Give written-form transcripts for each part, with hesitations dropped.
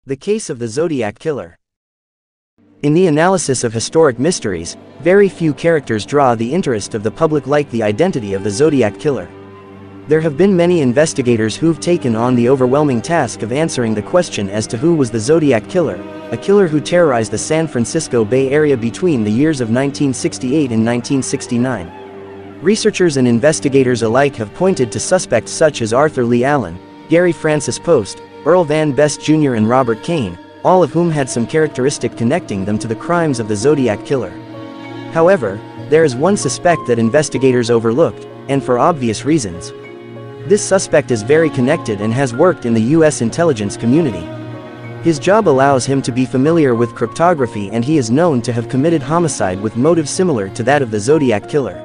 The case of the Zodiac killer. In the analysis of historic mysteries, very few characters draw the interest of the public like the identity of the Zodiac killer. There have been many investigators who've taken on the overwhelming task of answering the question as to who was the Zodiac killer, a killer who terrorized the San Francisco Bay Area between the years of 1968 and 1969. Researchers and investigators alike have pointed to suspects such as Arthur Lee Allen, Gary Francis Post, Earl Van Best Jr. and Robert Kane, all of whom had some characteristic connecting them to the crimes of the Zodiac killer. However, there is one suspect that investigators overlooked, and for obvious reasons. This suspect is very connected and has worked in the U.S. intelligence community. His job allows him to be familiar with cryptography, and he is known to have committed homicide with motive similar to that of the Zodiac killer.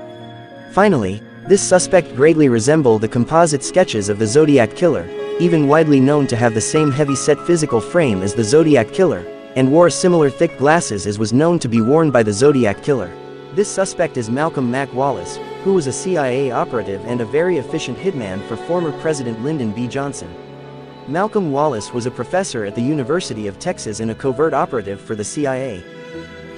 Finally, this suspect greatly resembled the composite sketches of the Zodiac killer, even widely known to have the same heavy-set physical frame as the Zodiac killer, and wore similar thick glasses as was known to be worn by the Zodiac killer. This suspect is Malcolm Mac Wallace, who was a CIA operative and a very efficient hitman for former President Lyndon B. Johnson. Malcolm Wallace was a professor at the University of Texas and a covert operative for the CIA.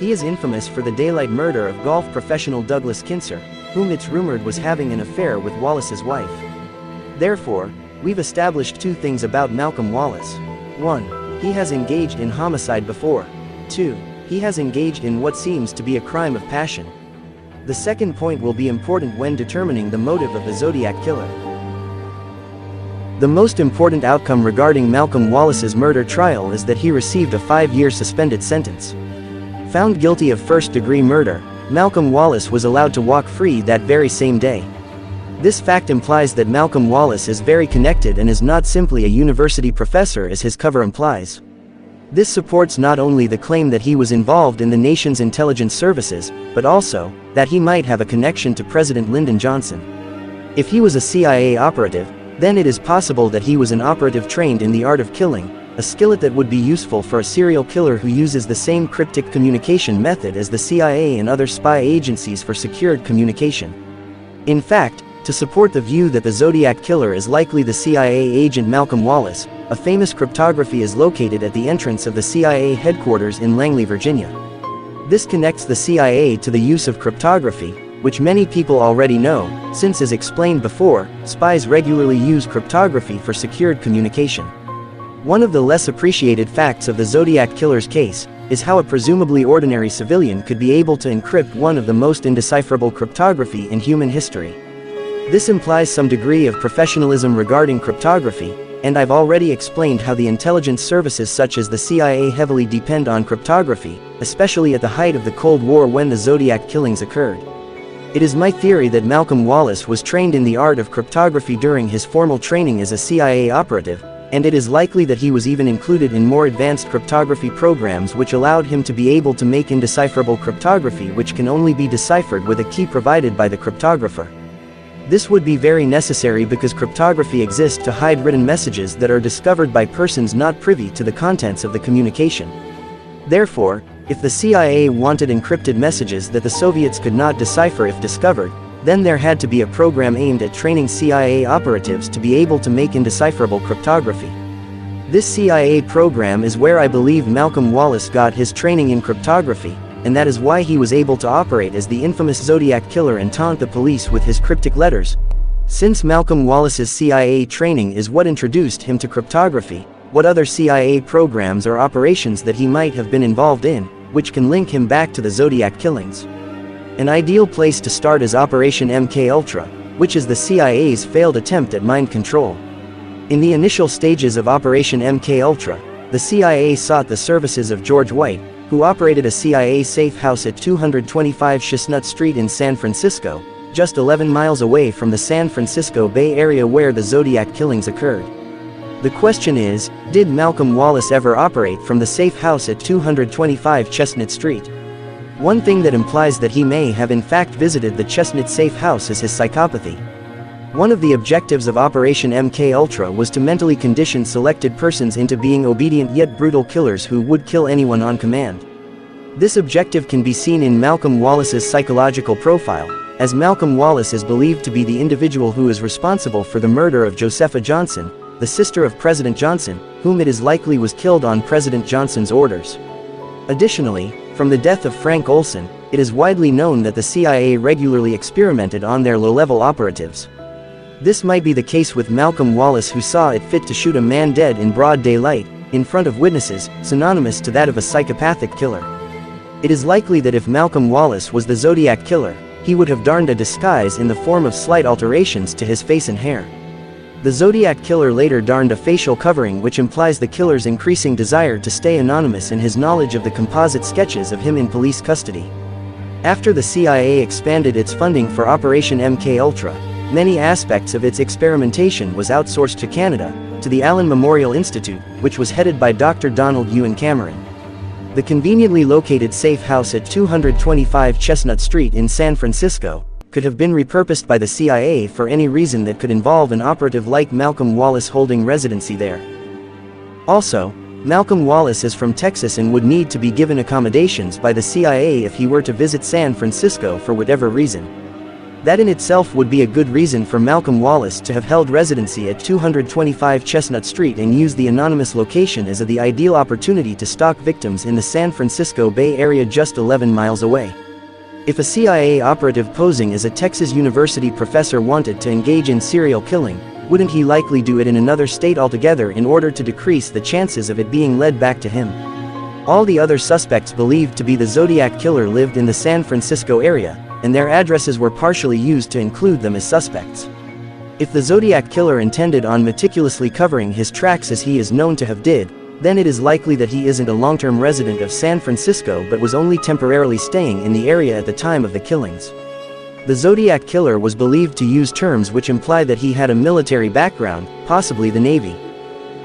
He is infamous for the daylight murder of golf professional Douglas Kinser, whom it's rumored was having an affair with Wallace's wife. Therefore, we've established two things about Malcolm Wallace. 1. He has engaged in homicide before. 2. He has engaged in what seems to be a crime of passion. The second point will be important when determining the motive of the Zodiac killer. The most important outcome regarding Malcolm Wallace's murder trial is that he received a 5-year suspended sentence. Found guilty of first-degree murder, Malcolm Wallace was allowed to walk free that very same day. This fact implies that Malcolm Wallace is very connected and is not simply a university professor as his cover implies. This supports not only the claim that he was involved in the nation's intelligence services, but also, that he might have a connection to President Lyndon Johnson. If he was a CIA operative, then it is possible that he was an operative trained in the art of killing, a skill that would be useful for a serial killer who uses the same cryptic communication method as the CIA and other spy agencies for secured communication. In fact, to support the view that the Zodiac killer is likely the CIA agent Malcolm Wallace, a famous cryptography is located at the entrance of the CIA headquarters in Langley, Virginia. This connects the CIA to the use of cryptography, which many people already know, since as explained before, spies regularly use cryptography for secured communication. One of the less appreciated facts of the Zodiac killer's case is how a presumably ordinary civilian could be able to encrypt one of the most indecipherable cryptography in human history. This implies some degree of professionalism regarding cryptography, and I've already explained how the intelligence services such as the CIA heavily depend on cryptography, especially at the height of the Cold War when the Zodiac killings occurred. It is my theory that Malcolm Wallace was trained in the art of cryptography during his formal training as a CIA operative, and it is likely that he was even included in more advanced cryptography programs which allowed him to be able to make indecipherable cryptography which can only be deciphered with a key provided by the cryptographer. This would be very necessary because cryptography exists to hide written messages that are discovered by persons not privy to the contents of the communication. Therefore, if the CIA wanted encrypted messages that the Soviets could not decipher if discovered, then there had to be a program aimed at training CIA operatives to be able to make indecipherable cryptography. This CIA program is where I believe Malcolm Wallace got his training in cryptography, and that is why he was able to operate as the infamous Zodiac killer and taunt the police with his cryptic letters. Since Malcolm Wallace's CIA training is what introduced him to cryptography, what other CIA programs or operations that he might have been involved in, which can link him back to the Zodiac killings? An ideal place to start is Operation MKUltra, which is the CIA's failed attempt at mind control. In the initial stages of Operation MKUltra, the CIA sought the services of George White, who operated a CIA safe house at 225 Chestnut Street in San Francisco, just 11 miles away from the San Francisco Bay Area where the Zodiac killings occurred. The question is, did Malcolm Wallace ever operate from the safe house at 225 Chestnut Street? One thing that implies that he may have in fact visited the Chestnut safe house is his psychopathy. One of the objectives of Operation MKUltra was to mentally condition selected persons into being obedient yet brutal killers who would kill anyone on command. This objective can be seen in Malcolm Wallace's psychological profile, as Malcolm Wallace is believed to be the individual who is responsible for the murder of Josepha Johnson, the sister of President Johnson, whom it is likely was killed on President Johnson's orders. Additionally, from the death of Frank Olson, it is widely known that the CIA regularly experimented on their low-level operatives. This might be the case with Malcolm Wallace, who saw it fit to shoot a man dead in broad daylight, in front of witnesses, synonymous to that of a psychopathic killer. It is likely that if Malcolm Wallace was the Zodiac killer, he would have donned a disguise in the form of slight alterations to his face and hair. The Zodiac killer later donned a facial covering, which implies the killer's increasing desire to stay anonymous in his knowledge of the composite sketches of him in police custody. After the CIA expanded its funding for Operation MKUltra, many aspects of its experimentation was outsourced to Canada, to the Allen Memorial Institute, which was headed by Dr. Donald Ewan Cameron. The conveniently located safe house at 225 Chestnut Street in San Francisco could have been repurposed by the CIA for any reason that could involve an operative like Malcolm Wallace holding residency there. Also, Malcolm Wallace is from Texas and would need to be given accommodations by the CIA if he were to visit San Francisco for whatever reason. That in itself would be a good reason for Malcolm Wallace to have held residency at 225 Chestnut Street and use the anonymous location as the ideal opportunity to stalk victims in the San Francisco Bay Area just 11 miles away. If a CIA operative posing as a Texas University professor wanted to engage in serial killing, wouldn't he likely do it in another state altogether in order to decrease the chances of it being led back to him? All the other suspects believed to be the Zodiac killer lived in the San Francisco area, and their addresses were partially used to include them as suspects. If the Zodiac killer intended on meticulously covering his tracks as he is known to have did, then it is likely that he isn't a long-term resident of San Francisco but was only temporarily staying in the area at the time of the killings. The Zodiac killer was believed to use terms which imply that he had a military background, possibly the Navy.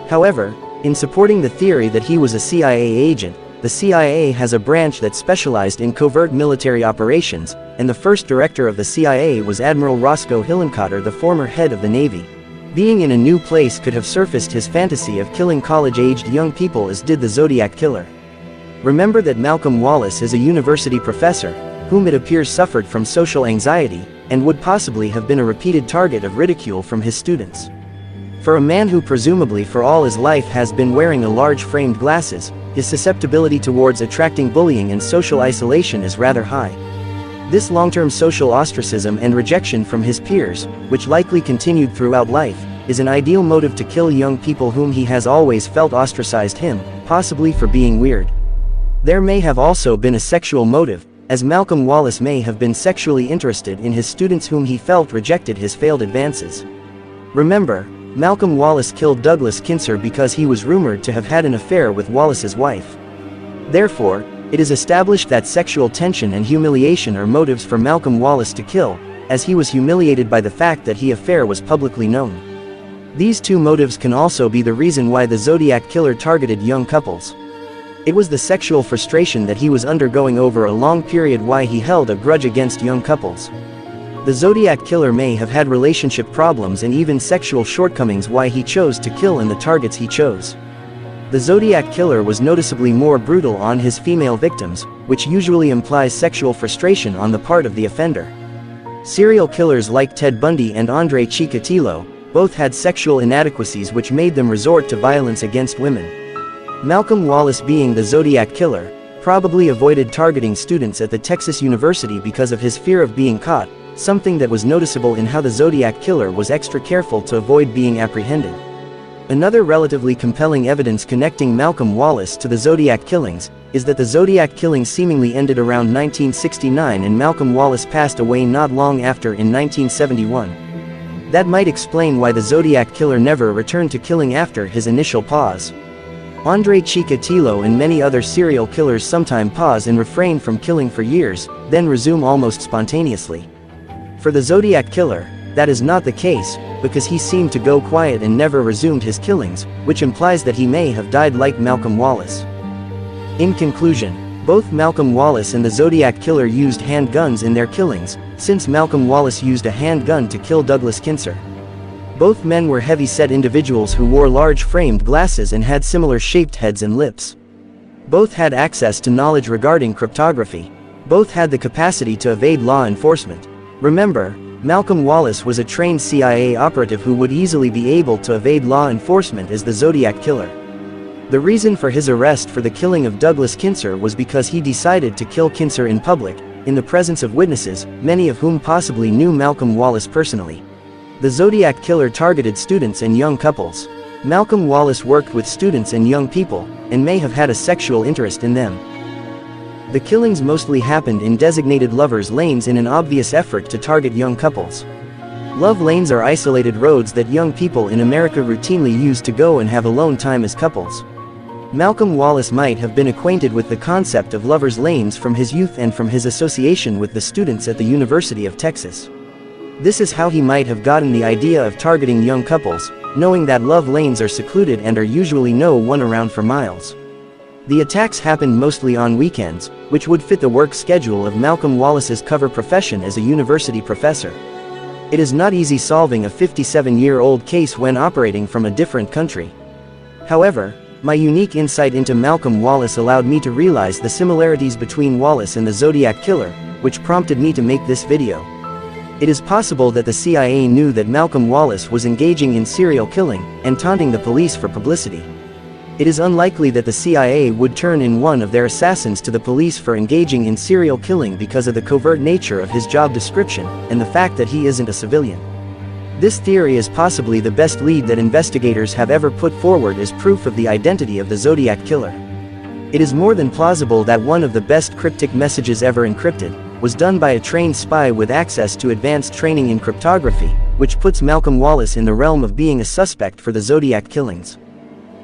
However, in supporting the theory that he was a CIA agent, the CIA has a branch that specialized in covert military operations, and the first director of the CIA was Admiral Roscoe Hillenkotter, the former head of the Navy. Being in a new place could have surfaced his fantasy of killing college-aged young people as did the Zodiac killer. Remember that Malcolm Wallace is a university professor, whom it appears suffered from social anxiety, and would possibly have been a repeated target of ridicule from his students. For a man who presumably for all his life has been wearing a large framed glasses, his susceptibility towards attracting bullying and social isolation is rather high. This long-term social ostracism and rejection from his peers, which likely continued throughout life, is an ideal motive to kill young people whom he has always felt ostracized him, possibly for being weird. There may have also been a sexual motive, as Malcolm Wallace may have been sexually interested in his students whom he felt rejected his failed advances. Remember, Malcolm Wallace killed Douglas Kinser because he was rumored to have had an affair with Wallace's wife. Therefore, it is established that sexual tension and humiliation are motives for Malcolm Wallace to kill, as he was humiliated by the fact that his affair was publicly known. These two motives can also be the reason why the Zodiac killer targeted young couples. It was the sexual frustration that he was undergoing over a long period why he held a grudge against young couples. The Zodiac killer may have had relationship problems and even sexual shortcomings why he chose to kill and the targets he chose. The Zodiac killer was noticeably more brutal on his female victims, which usually implies sexual frustration on the part of the offender. Serial killers like Ted Bundy and Andre Chikatilo both had sexual inadequacies which made them resort to violence against women. Malcolm Wallace, being the Zodiac killer, probably avoided targeting students at the Texas University because of his fear of being caught, something that was noticeable in how the Zodiac killer was extra careful to avoid being apprehended. Another relatively compelling evidence connecting Malcolm Wallace to the Zodiac killings is that the Zodiac killings seemingly ended around 1969 and Malcolm Wallace passed away not long after in 1971. That might explain why the Zodiac killer never returned to killing after his initial pause. Andre Chikatilo and many other serial killers sometimes pause and refrain from killing for years, then resume almost spontaneously. For the Zodiac killer, that is not the case, because he seemed to go quiet and never resumed his killings, which implies that he may have died like Malcolm Wallace. In conclusion, both Malcolm Wallace and the Zodiac killer used handguns in their killings, since Malcolm Wallace used a handgun to kill Douglas Kinser. Both men were heavy-set individuals who wore large framed glasses and had similar shaped heads and lips. Both had access to knowledge regarding cryptography. Both had the capacity to evade law enforcement. Remember, Malcolm Wallace was a trained CIA operative who would easily be able to evade law enforcement as the Zodiac Killer. The reason for his arrest for the killing of Douglas Kinser was because he decided to kill Kinser in public, in the presence of witnesses, many of whom possibly knew Malcolm Wallace personally. The Zodiac Killer targeted students and young couples. Malcolm Wallace worked with students and young people, and may have had a sexual interest in them. The killings mostly happened in designated lovers' lanes in an obvious effort to target young couples. Love lanes are isolated roads that young people in America routinely use to go and have alone time as couples. Malcolm Wallace might have been acquainted with the concept of lovers' lanes from his youth and from his association with the students at the University of Texas. This is how he might have gotten the idea of targeting young couples, knowing that love lanes are secluded and are usually no one around for miles. The attacks happened mostly on weekends, which would fit the work schedule of Malcolm Wallace's cover profession as a university professor. It is not easy solving a 57-year-old case when operating from a different country. However, my unique insight into Malcolm Wallace allowed me to realize the similarities between Wallace and the Zodiac Killer, which prompted me to make this video. It is possible that the CIA knew that Malcolm Wallace was engaging in serial killing, and taunting the police for publicity. It is unlikely that the CIA would turn in one of their assassins to the police for engaging in serial killing because of the covert nature of his job description, and the fact that he isn't a civilian. This theory is possibly the best lead that investigators have ever put forward as proof of the identity of the Zodiac Killer. It is more than plausible that one of the best cryptic messages ever encrypted was done by a trained spy with access to advanced training in cryptography, which puts Malcolm Wallace in the realm of being a suspect for the Zodiac killings.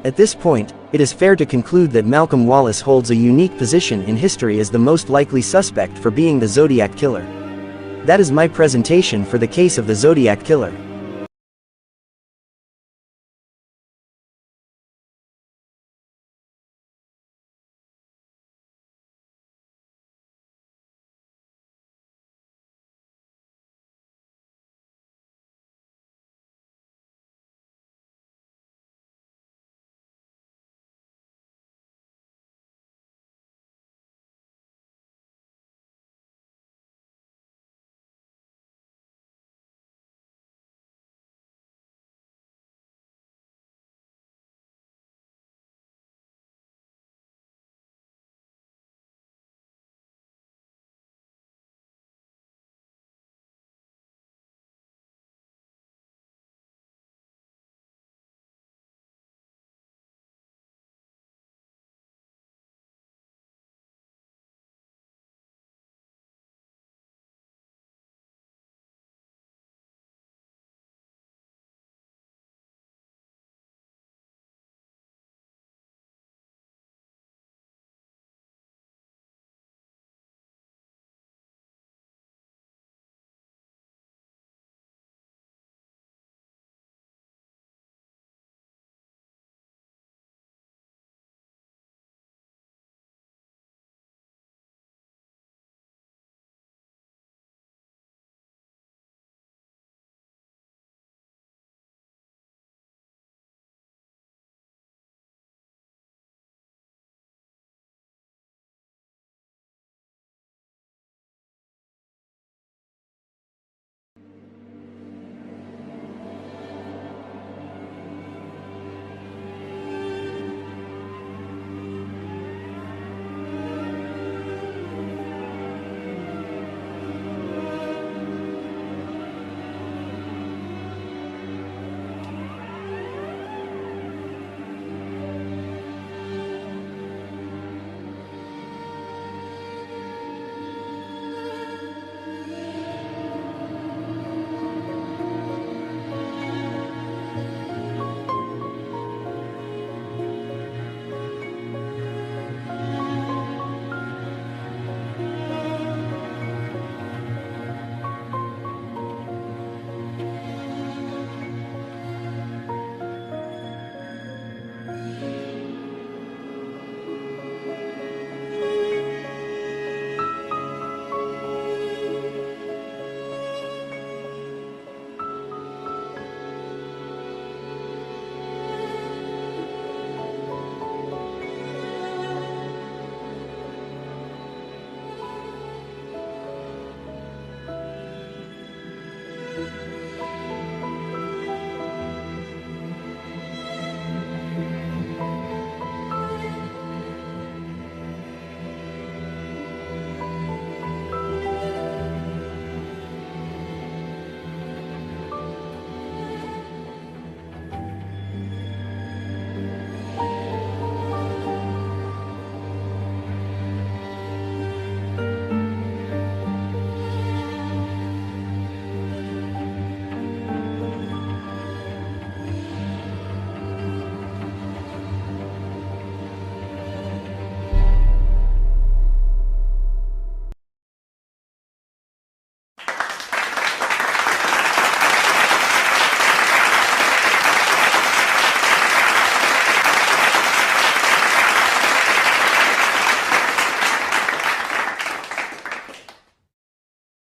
At this point, it is fair to conclude that Malcolm Wallace holds a unique position in history as the most likely suspect for being the Zodiac Killer. That is my presentation for the case of the Zodiac Killer.